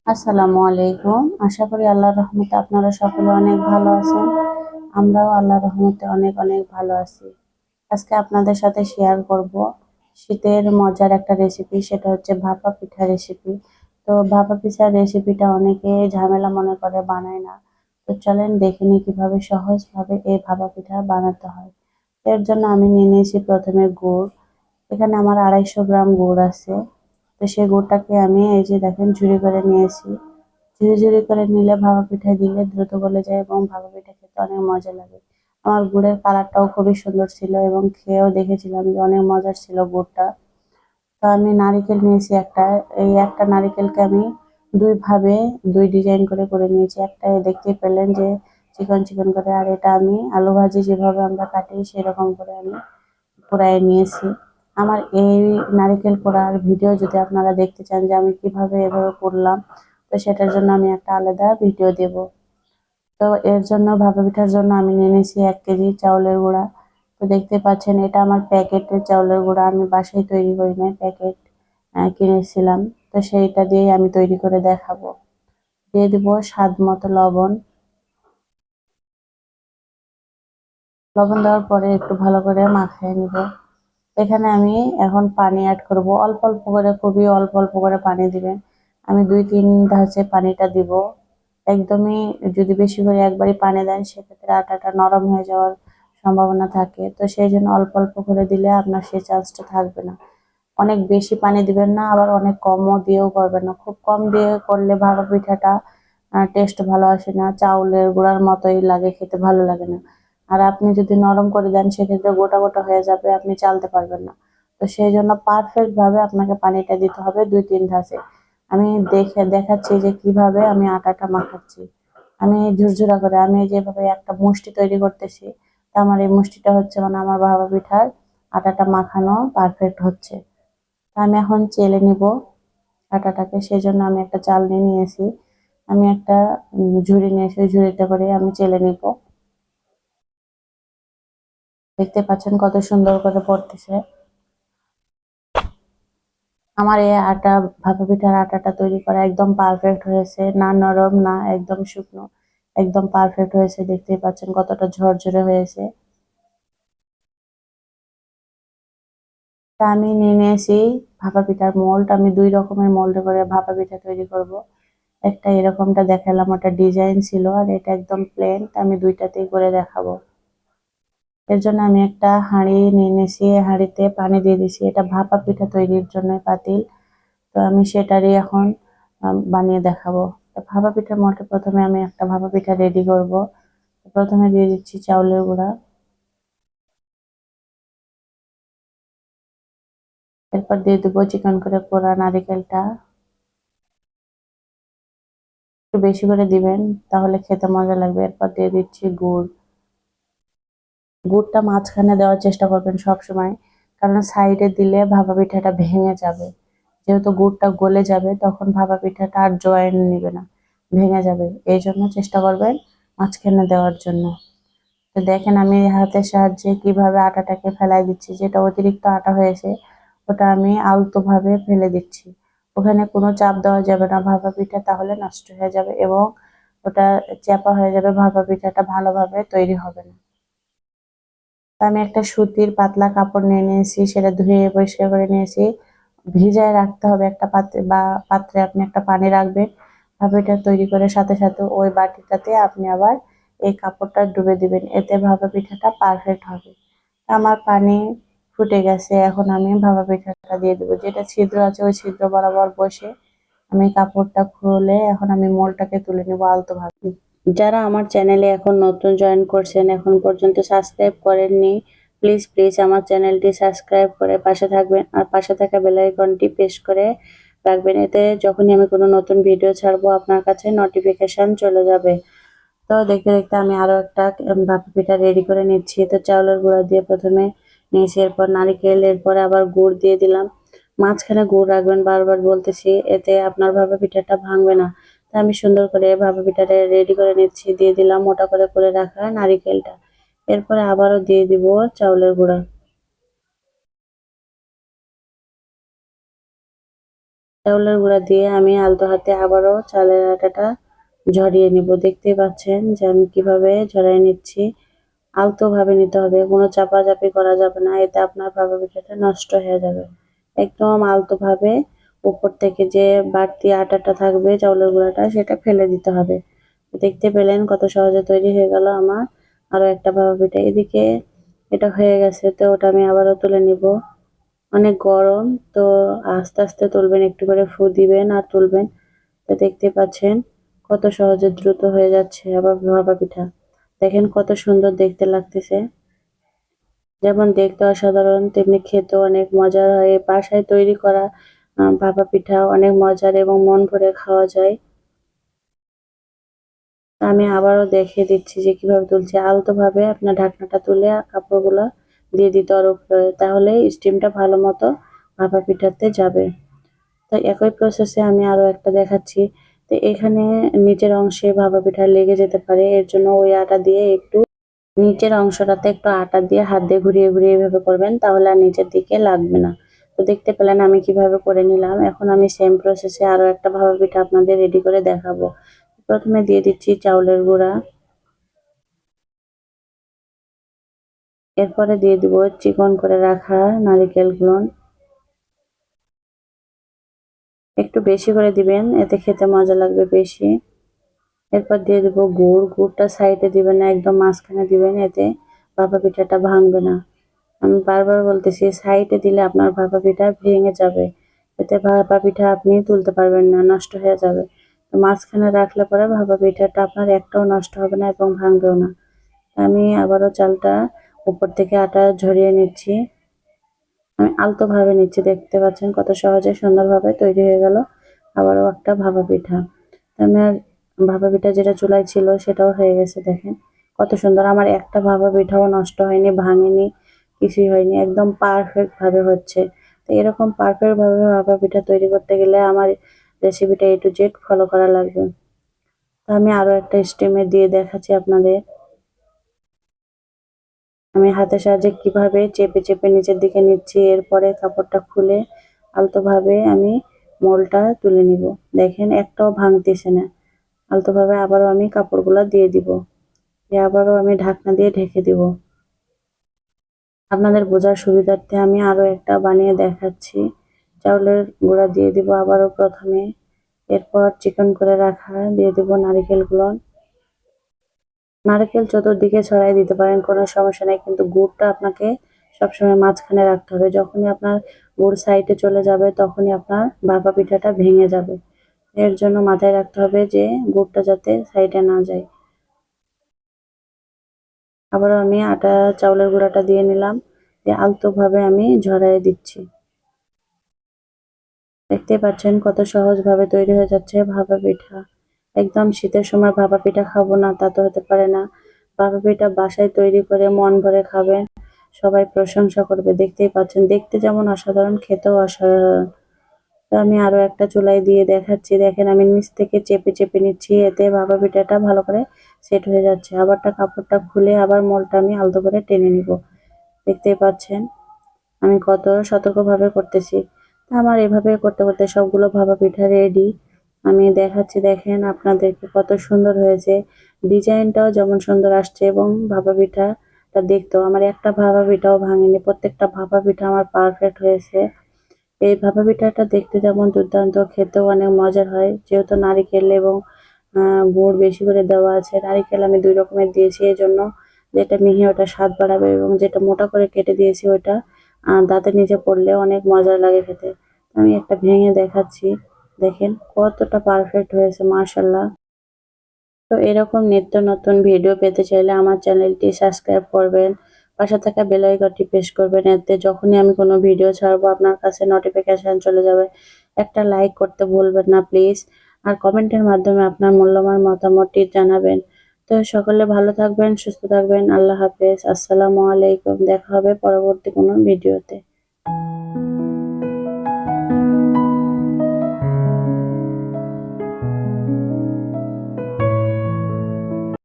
আসসালামু আলাইকুম। আশা করি আল্লাহর রহমতে আপনারা সকলে অনেক ভালো আছেন। আমরাও আল্লাহর রহমতে অনেক অনেক ভালো আছি। আজকে আপনাদের সাথে শেয়ার করব শীতের মজার একটা রেসিপি, সেটা হচ্ছে ভাপা পিঠা রেসিপি। তো ভাপা পিঠার রেসিপিটা অনেকে ঝামেলা মনে করে বানায় না। তো চলেন দেখে নিই কিভাবে সহজভাবে এই ভাপা পিঠা বানাতে হয়। এর জন্য আমি নিয়ে নিয়েছি প্রথমে গুড়। এখানে আমার 250 গ্রাম গুড় আছে। তো সেই গুড়টাকে আমি এই যে দেখেন ঝুরি করে নিয়েছি। ঝুরি ঝুরি করে নিলে ভাপা পিঠায় দিলে দ্রুত গলে যায় এবং ভাপা পিঠা খেতে অনেক মজা লাগে। আমার গুড়ের কালারটাও খুবই সুন্দর ছিল এবং খেয়েও দেখেছিলাম যে অনেক মজার ছিল গুড়টা। তো আমি নারিকেল নিয়েছি একটা। এই একটা নারিকেলকে আমি ভাবে দুই ডিজাইন করে করে নিয়েছি। একটা দেখতেই পেলেন যে চিকন চিকন করে, আর এটা আমি আলু ভাজি যেভাবে আমরা কাটি সেরকম করে আমি কুড়ায় নিয়েছি। আমার এই নারিকেল কোড়ার ভিডিও যদি আপনারা দেখতে চান যে আমি কিভাবে এভাবে করলাম, তো সেটার জন্য আমি একটা আলাদা ভিডিও দেব। তো এর জন্য ভাপা পিঠার জন্য আমি নিয়ে নিয়েছি 1 কেজি চাউলের গুঁড়া। তো দেখতে পাচ্ছেন এটা আমার প্যাকেটের চাউলের গুঁড়া, আমি বাসায় তৈরি করি না, প্যাকেট কিনেছিলাম। তো সেইটা দিয়ে আমি তৈরি করে দেখাবো। দিয়ে দিব স্বাদ মতো লবণ। লবণ দেওয়ার পরে একটু ভালো করে মাখিয়ে নিব। এখানে আমি এখন পানি অ্যাড করব অল্প অল্প করে, খুবই অল্প অল্প করে পানি দিবেন। আমি 2-3 ধাঁচে পানিটা দিব। একদমই যদি বেশি করে একবারই পানি দেন সেক্ষেত্রে আটাটা নরম হয়ে যাওয়ার সম্ভাবনা থাকে। তো সেই জন্য অল্প অল্প করে দিলে আপনার সেই চান্সটা থাকবে না। অনেক বেশি পানি দিবেন না, আবার অনেক কমও দিয়েও করবেন না। খুব কম দিয়ে করলে ভাপা পিঠাটা টেস্ট ভালো আসে না, চাউলের গুঁড়ার মতোই লাগে, খেতে ভালো লাগে না। আর আপনি যদি নরম করে দেন সেক্ষেত্রে গোটা গোটা হয়ে যাবে, আপনি চালতে পারবেন না। তো সেই জন্য পারফেক্ট ভাবে আপনাকে পানিটা দিতে হবে 2-3 ধাপে। আমি দেখাচ্ছি যে কিভাবে আমি আটাটা মাখাচ্ছি। আমি ঝুরঝুরা করে আমি যেভাবে একটা মুষ্টি তৈরি করতেছি, তা আমার এই মুষ্টিটা হচ্ছে মানে আমার ভাপা পিঠার আটাটা মাখানো পারফেক্ট হচ্ছে। তা আমি এখন চেলে নিব আটাটাকে। সেই জন্য আমি একটা চালনি নিয়েছি। আমি একটা ঝুড়ি নিয়েছি, ওই ঝুড়িতে করে আমি চেলে নিব। দেখতে পাচ্ছেন কত সুন্দর করে পড়তেছে। আমার এই ভাপা পিঠার আটাটা তৈরি করা একদম পারফেক্ট হয়েছে, না নরম না একদম শুকনো, একদম পারফেক্ট হয়েছে। দেখতেই পাচ্ছেন কতটা ঝরঝরে হয়েছে। তা আমি নিয়ে নিয়েছি ভাপা পিঠার মোল্ড। আমি 2 রকমের মোল্ড করে ভাপা পিঠা তৈরি করব। একটা এরকমটা দেখালাম, ওটা ডিজাইন ছিল, আর এটা একদম প্লেন। আমি দুইটাতেই করে দেখাবো। এর জন্য আমি একটা হাঁড়ি নিয়ে নিয়েছি, হাঁড়িতে পানি দিয়ে দিয়েছি। এটা ভাপা পিঠা তৈরির জন্য পাতিল। তো আমি সেটারই এখন বানিয়ে দেখাবো। তো ভাপা পিঠার মধ্যে প্রথমে আমি একটা ভাপা পিঠা রেডি করব। প্রথমে দিয়ে দিচ্ছি চাউলের গুঁড়া। এরপর দিয়ে দেবো চিকন করে কোড়া নারিকেলটা। একটু বেশি করে দিবেন, তাহলে খেতে মজা লাগবে। এরপর দিয়ে দিচ্ছি গুড়। গুড়টা মাঝখানে দেওয়ার চেষ্টা করবেন সব সময়, কারণ সাইডে দিলে ভাপা পিঠাটা ভেঙে যাবে। যেহেতু গুড়টা গলে যাবে তখন ভাপা পিঠাটা আর জয়েন নিবে না, ভেঙে যাবে। এই জন্য চেষ্টা করবেন মাঝখানে দেওয়ার জন্য। তো দেখেন আমি হাতের সাহায্যে কিভাবে আটাটাকে ফেলাই দিচ্ছি। যেটা অতিরিক্ত আটা হয়েছে ওটা আমি আলতো ভাবে ফেলে দিচ্ছি। ওখানে কোনো চাপ দেওয়া যাবে না ভাপা পিঠা, তাহলে নষ্ট হয়ে যাবে এবং ওটা চাপা হয়ে যাবে, ভাপা পিঠাটা ভালোভাবে তৈরি হবে না। তো আমি একটা সুতির পাতলা কাপড় নিয়ে নিয়েছি, সেটা ধুয়ে পরিষ্কার করে নিয়েছি। ভিজায় রাখতে হবে একটা পাত্রে, বা পাত্রে আপনি একটা পানি রাখবেন। ভাপা তৈরি করে সাথে সাথে ওই বাটিটাতে আপনি আবার এই কাপড়টা ডুবে দিবেন, এতে ভাপা পিঠাটা পারফেক্ট হবে। আমার পানি ফুটে গেছে, এখন আমি ভাপা পিঠাটা দিয়ে দেবো। যেটা ছিদ্র আছে ওই ছিদ্র বরাবর বসে আমি কাপড়টা খুলে এখন আমি মোলটাকে তুলে নেবো আলতো ভাবে। যারা আমার চ্যানেলে এখন নতুন জয়েন করছেন, এখন পর্যন্ত সাবস্ক্রাইব করেননি, প্লিজ প্লিজ আমার চ্যানেলটি সাবস্ক্রাইব করে পাশে থাকবেন, আর পাশে থাকা বেল আইকনটি প্রেস করে রাখবেন। এতে যখনই আমি কোনো নতুন ভিডিও ছাড়বো আপনার কাছে নোটিফিকেশন চলে যাবে। তো দেখতে দেখতে আমি আরো একটা ভাপা পিঠা রেডি করে নিচ্ছি। তো চাউলের গুঁড়া দিয়ে প্রথমে নিয়েছি, এরপর নারিকেল, এরপরে আবার গুড় দিয়ে দিলাম। মাঝখানে গুড় রাখবেন, বারবার বলতেছি, এতে আপনার ভাপা পিঠাটা ভাঙবে না। তো আমি সুন্দর করে ভাপা পিঠাটা রেডি করে নিচ্ছি। দিয়ে দিলাম মোটা করে রাখা নারিকেলটা। এরপরে আবারও দিয়ে দিব চাউলের গুঁড়া। চাউলের গুঁড়া দিয়ে আমি আলতো হাতে আবারও চালের আটাটা ঝরিয়ে নিব। দেখতেই পাচ্ছেন যে আমি কিভাবে ঝরিয়ে নিচ্ছি। আলতো ভাবে নিতে হবে, কোনো চাপাচাপি করা যাবে না, এতে আপনার ভাপা পিঠাটা নষ্ট হয়ে যাবে। একদম আলতো ভাবে উপর থেকে যে বাড়তি আটাটা থাকবে চাউলের গুঁড়াটা সেটা ফেলে দিতে হবে। দেখতে পেলেন কত সহজে তৈরি হয়ে গেল আমার আরো একটা ভাপা পিঠা। এদিকে এটা হয়ে গেছে, তো ওটা আমি আবারও তুলে নিব। অনেক গরম, তো আস্তে আস্তে তুলবেন, একটু করে ফু দিবেন আর তুলবেন। তো দেখতে পাচ্ছেন কত সহজে দ্রুত হয়ে যাচ্ছে আবার ভাপা পিঠা। দেখেন কত সুন্দর দেখতে লাগতেছে। যেমন দেখতে অসাধারণ তেমনি খেতেও অনেক মজার হয়। বাসায় তৈরি করা ভাপা পিঠা অনেক মজার এবং মন ভরে খাওয়া যায়। আমি আবারও দেখিয়ে দিচ্ছি যে কিভাবে তুলছি। আলতো ভাবে আপনার ঢাকনাটা তুলে কাপড়গুলো দিয়ে দিতে হবে উপরে, তাহলে স্টিমটা ভালো মতো ভাপা পিঠাতে যাবে। তো একই প্রসেসে আমি আরো একটা দেখাচ্ছি। তো এখানে নিচের অংশে ভাপা পিঠা লেগে যেতে পারে, এর জন্য ওই আটা দিয়ে একটু নিচের অংশটাতে একটু আটা দিয়ে হাত দিয়ে ঘুরিয়ে ঘুরিয়ে এভাবে করবেন, তাহলে আর নিচের দিকে লাগবে না। তো দেখতে পেলেন আমি কিভাবে করে নিলাম। এখন আমি সেম প্রসেসে আরো একটা ভাপা পিঠা আপনাদের রেডি করে দেখাবো। প্রথমে দিয়ে দিচ্ছি চাউলের গুঁড়া, এরপরে দিয়ে দিব চিকন করে রাখা নারিকেলগুলো। একটু বেশি করে দিবেন, এতে খেতে মজা লাগবে বেশি। এরপর দিয়ে দিব গুড়। গুড়টা সাইডে দিবেন না, একদম মাঝখানে দিবেন, এতে ভাপা পিঠাটা ভাঙবে না। আমি বারবার বলতেছি সাইডে দিলে আপনার ভাপা পিঠা ভেঙে যাবে, এতে ভাপা পিঠা আপনি তুলতে পারবেন না, নষ্ট হয়ে যাবে। তো মাঝখানে রাখলে পরে ভাপা পিঠাটা আপনার একটাও নষ্ট হবে না এবং ভাঙবেও না। আমি আবারও চালটা উপর থেকে আটা ঝরিয়ে নিচ্ছি। আমি আলতো ভাবে নিচ্ছি, দেখতে পাচ্ছেন কত সহজে সুন্দরভাবে তৈরি হয়ে গেল আবারও একটা ভাপা পিঠা। আমার ভাপা পিঠা যেটা চুলায় ছিল সেটাও হয়ে গেছে, দেখেন কত সুন্দর। আমার একটা ভাপা পিঠাও নষ্ট হয়নি, ভাঙেনি, কিছুই হয়নি, একদম পারফেক্ট ভাবে হচ্ছে। তো এরকম পারফেক্ট ভাবে ভাপা পিঠা তৈরি করতে গেলে আমার রেসিপিটা A to Z ফলো করা লাগবে। তো আমি আরো একটা স্টিমে দিয়ে দেখাচ্ছি আপনাদের। আমি হাতের সাহায্যে কিভাবে চেপে চেপে নিচের দিকে নিচ্ছি, এরপরে কাপড়টা খুলে আলতোভাবে আমি মোলটা তুলে নিব। দেখেন একটাও ভাঙতেছে না। আলতোভাবে আবারও আমি কাপড়গুলো দিয়ে দিব, দিয়ে আবারও আমি ঢাকনা দিয়ে ঢেকে দিব। আপনাদের বোঝার সুবিধার্থে আমি আরো একটা বানিয়ে দেখাচ্ছি। চাউলের গুঁড়া দিয়ে দিব আবারও প্রথমে, এরপর চিকন করে রাখা দিয়ে দিব নারিকেলগুলো। নারকেল চতুর্দিকে ছড়াই দিতে পারেন, কোনো সমস্যা নেই, কিন্তু গুড়টা আপনাকে সবসময় মাঝখানে রাখতে হবে। যখনই আপনার গুড় সাইডে চলে যাবে তখনই আপনার ভাপা পিঠাটা ভেঙে যাবে। এর জন্য মাথায় রাখতে হবে যে গুড়টা যাতে সাইডে না যায়। আবারও আমি চাউলের গুঁড়াটা দিয়ে নিলাম, দিয়ে আলতোভাবে আমি ঝরাই দিচ্ছি। দেখতেই পাচ্ছেন কত সহজভাবে তৈরি হয়ে যাচ্ছে ভাপা পিঠা। একদম শীতের সময় ভাপা পিঠা খাবো না তা তো হতে পারে না। ভাপা পিঠা বাসায় তৈরি করে মন ভরে খাবেন, সবাই প্রশংসা করবে। দেখতেই পাচ্ছেন দেখতে যেমন অসাধারণ, খেতেও অসাধারণ। তো আমি আরো একটা চুলায় দিয়ে দেখাচ্ছি। দেখেন আমি নিচ থেকে চেপে চেপে নিচ্ছি, এতে ভাপা পিঠাটা ভালো করে সেট হয়ে যাচ্ছে। আবারটা কাপড়টা খুলে আবার মোলটা আমি আলতো করে টেনে নিব। দেখতেই পাচ্ছেন আমি কত সতর্কভাবে করতেছি। তা আমার এভাবে করতে করতে সবগুলো ভাপা পিঠা রেডি। আমি দেখাচ্ছি, দেখেন আপনাদেরকে কত সুন্দর হয়েছে। ডিজাইনটাও যেমন সুন্দর আসছে এবং ভাপা পিঠাটা দেখতেও আমার একটা ভাপা পিঠাও ভাঙেনি। প্রত্যেকটা ভাপা পিঠা আমার পারফেক্ট হয়েছে। এই ভাপা পিঠাটা দেখতে যেমন দুর্দান্ত, খেতেও অনেক মজার হয়। যেহেতু নারিকেল এবং গুড় বেশি করে দেওয়া আছে, নারিকেল আমি 2 রকমের দিয়েছি, এজন্য যেটা মিহি ওটা স্বাদ বাড়াবে এবং যেটা মোটা করে কেটে দিয়েছি ওটা দাঁতের নিচে পড়লে অনেক মজা লাগে খেতে। আমি একটা ভেঙে দেখাচ্ছি, দেখেন কতটা পারফেক্ট হয়েছে, মাশাল্লাহ। তো এরকম নিত্য নতুন ভিডিও পেতে চাইলে আমার চ্যানেলটি সাবস্ক্রাইব করবেন, পাশে থাকা বেল আইকনটি প্রেস করবেন, এতে যখনই আমি কোনো ভিডিও ছাড়বো আপনার কাছে নোটিফিকেশন চলে যাবে। একটা লাইক করতে ভুলবেন না প্লিজ, আর কমেন্টের মাধ্যমে আপনার মূল্যবান মতামতটি জানাবেন। তো সকলে ভালো থাকবেন, সুস্থ থাকবেন, আল্লাহ হাফেজ, আসসালামু আলাইকুম। দেখা হবে পরবর্তী কোনো ভিডিওতে।